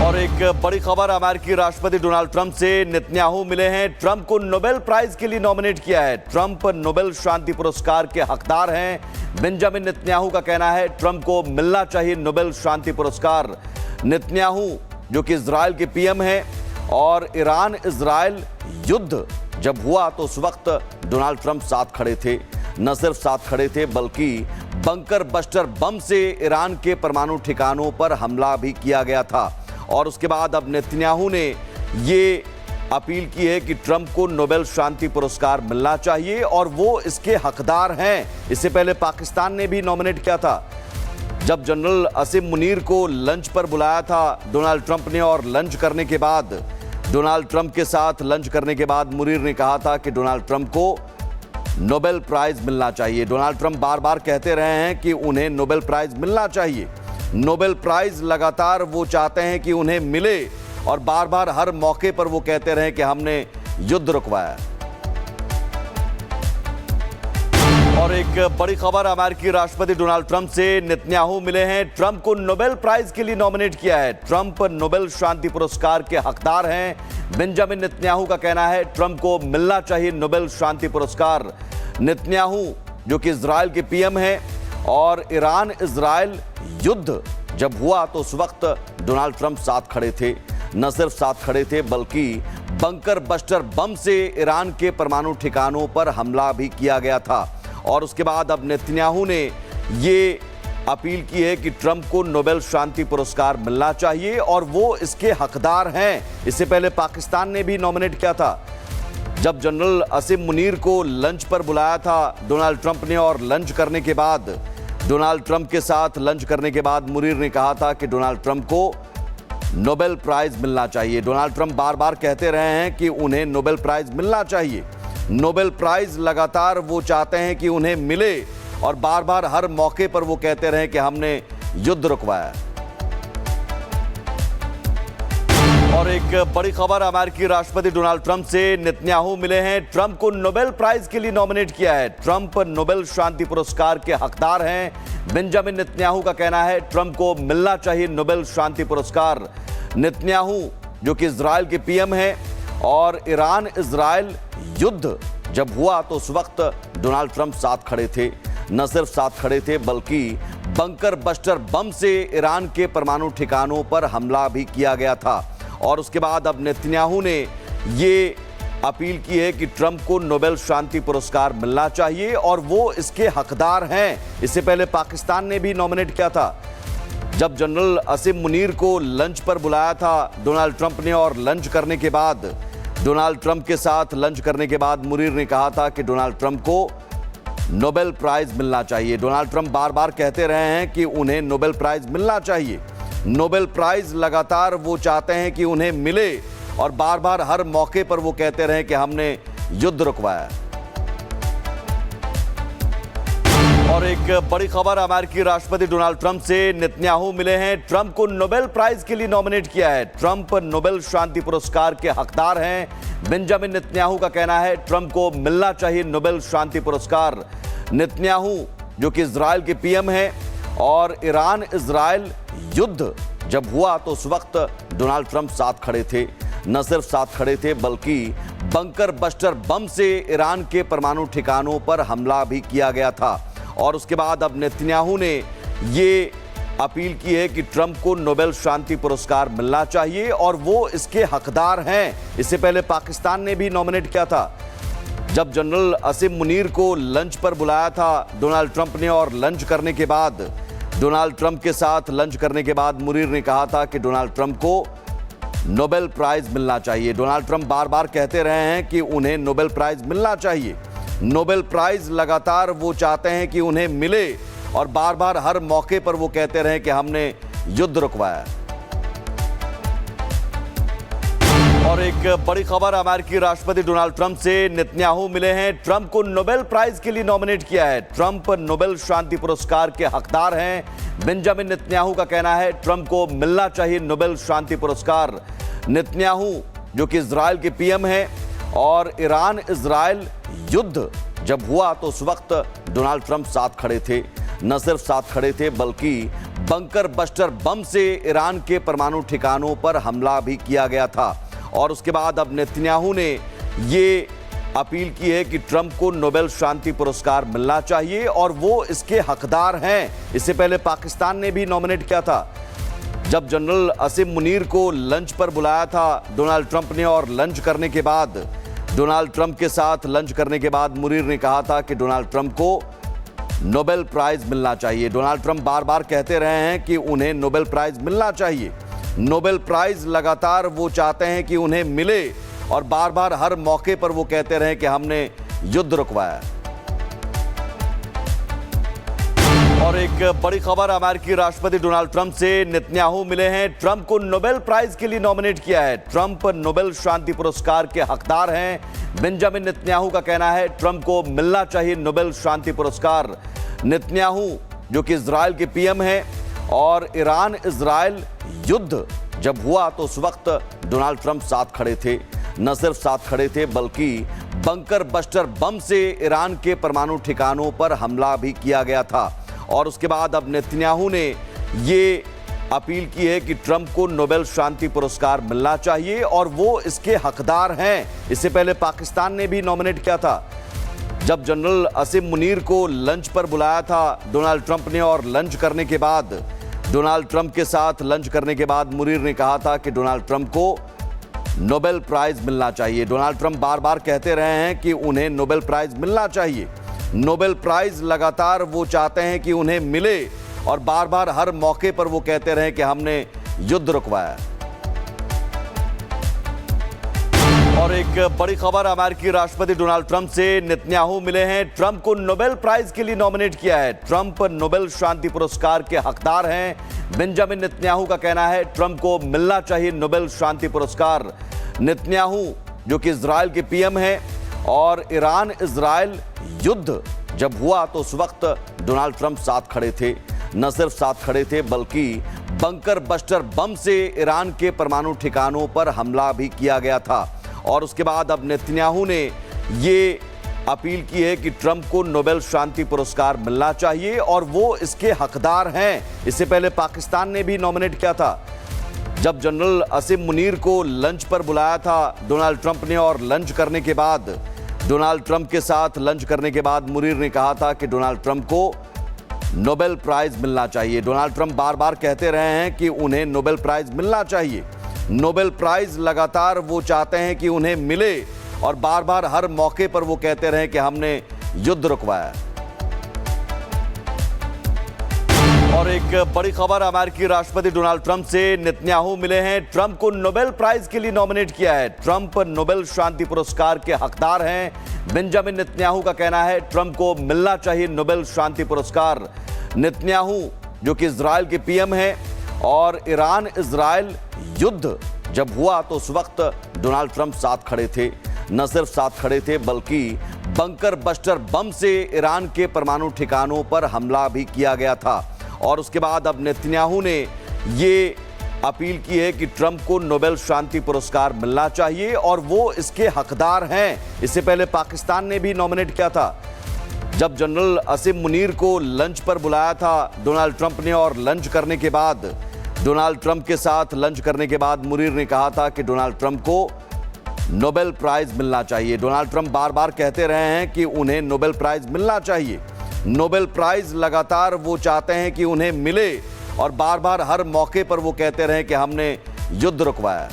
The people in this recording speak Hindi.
और एक बड़ी खबर, अमेरिकी राष्ट्रपति डोनाल्ड ट्रंप से नेतन्याहू मिले हैं। ट्रंप को नोबेल प्राइज के लिए नॉमिनेट किया है। ट्रंप नोबेल शांति पुरस्कार के हकदार हैं। बेंजामिन नेतन्याहू का कहना है ट्रंप को मिलना चाहिए नोबेल शांति पुरस्कार। नेतन्याहू जो कि इजराइल के पीएम हैं और ईरान इजराइल युद्ध जब हुआ तो उस वक्त डोनाल्ड ट्रंप साथ खड़े थे। न सिर्फ साथ खड़े थे बल्कि बंकर बस्टर बम से ईरान के परमाणु ठिकानों पर हमला भी किया गया था। और उसके बाद अब नेतन्याहू ने ये अपील की है कि ट्रंप को नोबेल शांति पुरस्कार मिलना चाहिए और वो इसके हकदार हैं। इससे पहले पाकिस्तान ने भी नॉमिनेट किया था। जब जनरल असीम मुनीर को लंच पर बुलाया था डोनाल्ड ट्रंप ने, और लंच करने के बाद डोनाल्ड ट्रंप के साथ लंच करने के बाद मुनीर ने कहा था कि डोनाल्ड ट्रंप को नोबेल प्राइज मिलना चाहिए। डोनाल्ड ट्रंप बार बार कहते रहे हैं कि उन्हें नोबेल प्राइज मिलना चाहिए। नोबेल प्राइज लगातार वो चाहते हैं कि उन्हें मिले और बार बार हर मौके पर वो कहते रहे कि हमने युद्ध रुकवाया। और एक बड़ी खबर, अमेरिकी राष्ट्रपति डोनाल्ड ट्रंप से नेतन्याहू मिले हैं। ट्रंप को नोबेल प्राइज के लिए नॉमिनेट किया है। ट्रंप नोबेल शांति पुरस्कार के हकदार हैं। बेंजामिन नेतन्याहू का कहना है ट्रंप को मिलना चाहिए नोबेल शांति पुरस्कार। नेतन्याहू जो कि इजराइल के पीएम हैं और ईरान इजराइल युद्ध जब हुआ तो उस वक्त डोनाल्ड ट्रंप साथ खड़े थे। न सिर्फ साथ खड़े थे बल्कि बंकर बस्टर बम से ईरान के परमाणु ठिकानों पर हमला भी किया गया था। और उसके बाद अब नेतन्याहू ने ये अपील की है कि ट्रंप को नोबेल शांति पुरस्कार मिलना चाहिए और वो इसके हकदार हैं। इससे पहले पाकिस्तान ने भी नॉमिनेट किया था। जब जनरल असीम मुनीर को लंच पर बुलाया था डोनाल्ड ट्रंप ने, और लंच करने के बाद डोनाल्ड ट्रंप के साथ लंच करने के बाद मुनीर ने कहा था कि डोनाल्ड ट्रंप को नोबेल प्राइज मिलना चाहिए। डोनाल्ड ट्रंप बार बार कहते रहे हैं कि उन्हें नोबेल प्राइज मिलना चाहिए। नोबेल प्राइज लगातार वो चाहते हैं कि उन्हें मिले और बार बार हर मौके पर वो कहते रहे कि हमने युद्ध रुकवाया। और एक बड़ी खबर, अमेरिकी राष्ट्रपति डोनाल्ड ट्रंप से नेतन्याहू मिले हैं। ट्रंप को नोबेल प्राइज के लिए नॉमिनेट किया है। ट्रंप नोबेल शांति पुरस्कार के हकदार हैं। बेंजामिन नेतन्याहू का कहना है ट्रंप को मिलना चाहिए नोबेल शांति पुरस्कार। नेतन्याहू जो कि इजराइल के पीएम हैं और ईरान इजराइल युद्ध जब हुआ तो उस वक्त डोनाल्ड ट्रंप साथ खड़े थे। न सिर्फ साथ खड़े थे बल्कि बंकर बस्टर बम से ईरान के परमाणु ठिकानों पर हमला भी किया गया था। और उसके बाद अब नेतन्याहू ने ये अपील की है कि ट्रंप को नोबेल शांति पुरस्कार मिलना चाहिए और वो इसके हकदार हैं। इससे पहले पाकिस्तान ने भी नॉमिनेट किया था। जब जनरल असीम मुनीर को लंच पर बुलाया था डोनाल्ड ट्रंप ने, और लंच करने के बाद डोनाल्ड ट्रंप के साथ लंच करने के बाद मुनीर ने कहा था कि डोनाल्ड ट्रंप को नोबेल प्राइज मिलना चाहिए। डोनाल्ड ट्रंप बार बार कहते रहे हैं कि उन्हें नोबेल प्राइज मिलना चाहिए। नोबेल प्राइज लगातार वो चाहते हैं कि उन्हें मिले और बार बार हर मौके पर वो कहते रहे कि हमने युद्ध रुकवाया। और एक बड़ी खबर, अमेरिकी राष्ट्रपति डोनाल्ड ट्रंप से नेतन्याहू मिले हैं। ट्रंप को नोबेल प्राइज के लिए नॉमिनेट किया है। ट्रंप नोबेल शांति पुरस्कार के हकदार हैं। बेंजामिन नेतन्याहू का कहना है ट्रंप को मिलना चाहिए नोबेल शांति पुरस्कार। नेतन्याहू जो कि इजराइल के पीएम हैं और ईरान इजराइल युद्ध जब हुआ तो उस वक्त डोनाल्ड ट्रंप साथ खड़े थे। न सिर्फ साथ खड़े थे बल्कि बंकर बस्टर बम से ईरान के परमाणु ठिकानों पर हमला भी किया गया था। और उसके बाद अब नेतन्याहू ने ये अपील की है कि ट्रंप को नोबेल शांति पुरस्कार मिलना चाहिए और वो इसके हकदार हैं। इससे पहले पाकिस्तान ने भी नॉमिनेट किया था। जब जनरल असीम मुनीर को लंच पर बुलाया था डोनाल्ड ट्रंप ने, और लंच करने के बाद डोनाल्ड ट्रंप के साथ लंच करने के बाद मुनीर ने कहा था कि डोनाल्ड ट्रंप को नोबेल प्राइज मिलना चाहिए। डोनाल्ड ट्रंप बार बार कहते रहे हैं कि उन्हें नोबेल प्राइज मिलना चाहिए। नोबेल प्राइज लगातार वो चाहते हैं कि उन्हें मिले और बार बार हर मौके पर वो कहते रहे कि हमने युद्ध रुकवाया। और एक बड़ी खबर, अमेरिकी राष्ट्रपति डोनाल्ड ट्रंप से नेतन्याहू मिले हैं। ट्रंप को नोबेल प्राइज के लिए नॉमिनेट किया है। ट्रंप नोबेल शांति पुरस्कार के हकदार हैं। बेंजामिन नेतन्याहू का कहना है ट्रंप को मिलना चाहिए नोबेल शांति पुरस्कार। नेतन्याहू जो कि इजराइल के पीएम हैं और ईरान इजराइल युद्ध जब हुआ तो उस वक्त डोनाल्ड ट्रंप साथ खड़े थे। न सिर्फ साथ खड़े थे बल्कि बंकर बस्टर बम से ईरान के परमाणु ठिकानों पर हमला भी किया गया था। और उसके बाद अब नेतन्याहू ने ये अपील की है कि ट्रंप को नोबेल शांति पुरस्कार मिलना चाहिए और वो इसके हकदार हैं। इससे पहले पाकिस्तान ने भी नॉमिनेट किया था। जब जनरल असीम मुनीर को लंच पर बुलाया था डोनाल्ड ट्रंप ने, और लंच करने के बाद डोनाल्ड ट्रंप के साथ लंच करने के बाद मुनीर ने कहा था कि डोनाल्ड ट्रंप को नोबेल प्राइज मिलना चाहिए। डोनाल्ड ट्रंप बार बार कहते रहे हैं कि उन्हें नोबेल प्राइज मिलना चाहिए। नोबेल प्राइज लगातार वो चाहते हैं कि उन्हें मिले, और बार बार हर मौके पर वो कहते रहे कि हमने युद्ध रुकवाया। और एक बड़ी खबर, अमेरिकी राष्ट्रपति डोनाल्ड ट्रंप से नेतन्याहू मिले हैं। ट्रंप को नोबेल प्राइज के लिए नॉमिनेट किया है। ट्रंप नोबेल शांति पुरस्कार के हकदार हैं। बेंजामिन नेतन्याहू का कहना है ट्रंप को मिलना चाहिए नोबेल शांति पुरस्कार। नेतन्याहू जो कि इजराइल के पीएम हैं, और ईरान इजराइल युद्ध जब हुआ तो उस वक्त डोनाल्ड ट्रंप साथ खड़े थे। न सिर्फ साथ खड़े थे बल्कि बंकर बस्टर बम से ईरान के परमाणु ठिकानों पर हमला भी किया गया था। और उसके बाद अब नेतन्याहू ने ये अपील की है कि ट्रंप को नोबेल शांति पुरस्कार मिलना चाहिए और वो इसके हकदार हैं। इससे पहले पाकिस्तान ने भी नॉमिनेट किया था। जब जनरल असीम मुनीर को लंच पर बुलाया था डोनाल्ड ट्रंप ने, और लंच करने के बाद डोनाल्ड ट्रंप के साथ लंच करने के बाद मुनीर ने कहा था कि डोनाल्ड ट्रंप को नोबेल प्राइज मिलना चाहिए। डोनाल्ड ट्रंप बार बार कहते रहे हैं कि उन्हें नोबेल प्राइज मिलना चाहिए। नोबेल प्राइज लगातार वो चाहते हैं कि उन्हें मिले, और बार बार हर मौके पर वो कहते रहे कि हमने युद्ध रुकवाया। और एक बड़ी खबर, अमेरिकी राष्ट्रपति डोनाल्ड ट्रंप से नेतन्याहू मिले हैं। ट्रंप को नोबेल प्राइज के लिए नॉमिनेट किया है। ट्रंप नोबेल शांति पुरस्कार के हकदार हैं। बेंजामिन नेतन्याहू का कहना है ट्रंप को मिलना चाहिए नोबेल शांति पुरस्कार। नेतन्याहू जो कि इजराइल के पीएम हैं, और ईरान इजराइल युद्ध जब हुआ तो उस वक्त डोनाल्ड ट्रंप साथ खड़े थे। न सिर्फ साथ खड़े थे बल्कि बंकर बस्टर बम से ईरान के परमाणु ठिकानों पर हमला भी किया गया था। और उसके बाद अब नेतन्याहू ने ये अपील की है कि ट्रंप को नोबेल शांति पुरस्कार मिलना चाहिए और वो इसके हकदार हैं। इससे पहले पाकिस्तान ने भी नॉमिनेट किया था। जब जनरल असीम मुनीर को लंच पर बुलाया था डोनाल्ड ट्रंप ने, और लंच करने के बाद डोनाल्ड ट्रंप के साथ लंच करने के बाद मुनीर ने कहा था कि डोनाल्ड ट्रंप को नोबेल प्राइज मिलना चाहिए। डोनाल्ड ट्रंप बार बार कहते रहे हैं कि उन्हें नोबेल प्राइज मिलना चाहिए। नोबेल प्राइज लगातार वो चाहते हैं कि उन्हें मिले, और बार बार हर मौके पर वो कहते रहे कि हमने युद्ध रुकवाया। और एक बड़ी खबर, अमेरिकी राष्ट्रपति डोनाल्ड ट्रंप से नेतन्याहू मिले हैं। ट्रंप को नोबेल प्राइज के लिए नॉमिनेट किया है। ट्रंप नोबेल शांति पुरस्कार के हकदार हैं। बेंजामिन नेतन्याहू का कहना है ट्रंप को मिलना चाहिए नोबेल शांति पुरस्कार। नेतन्याहू जो कि इजराइल के पीएम हैं, और ईरान इजराइल युद्ध जब हुआ तो उस वक्त डोनाल्ड ट्रंप साथ खड़े थे। न सिर्फ साथ खड़े थे बल्कि बंकर बस्टर बम से ईरान के परमाणु ठिकानों पर हमला भी किया गया था। और उसके बाद अब नेतन्याहू ने ये अपील की है कि ट्रंप को नोबेल शांति पुरस्कार मिलना चाहिए और वो इसके हकदार हैं। इससे पहले पाकिस्तान ने भी नॉमिनेट किया था। जब जनरल असीम मुनीर को लंच पर बुलाया था डोनाल्ड ट्रंप ने, और लंच करने के बाद डोनाल्ड ट्रंप के साथ लंच करने के बाद मुनीर ने कहा था कि डोनाल्ड ट्रंप को नोबेल प्राइज मिलना चाहिए। डोनाल्ड ट्रंप बार बार कहते रहे हैं कि उन्हें नोबेल प्राइज मिलना चाहिए। नोबेल प्राइज लगातार वो चाहते हैं कि उन्हें मिले, और बार बार हर मौके पर वो कहते रहे कि हमने युद्ध रुकवाया।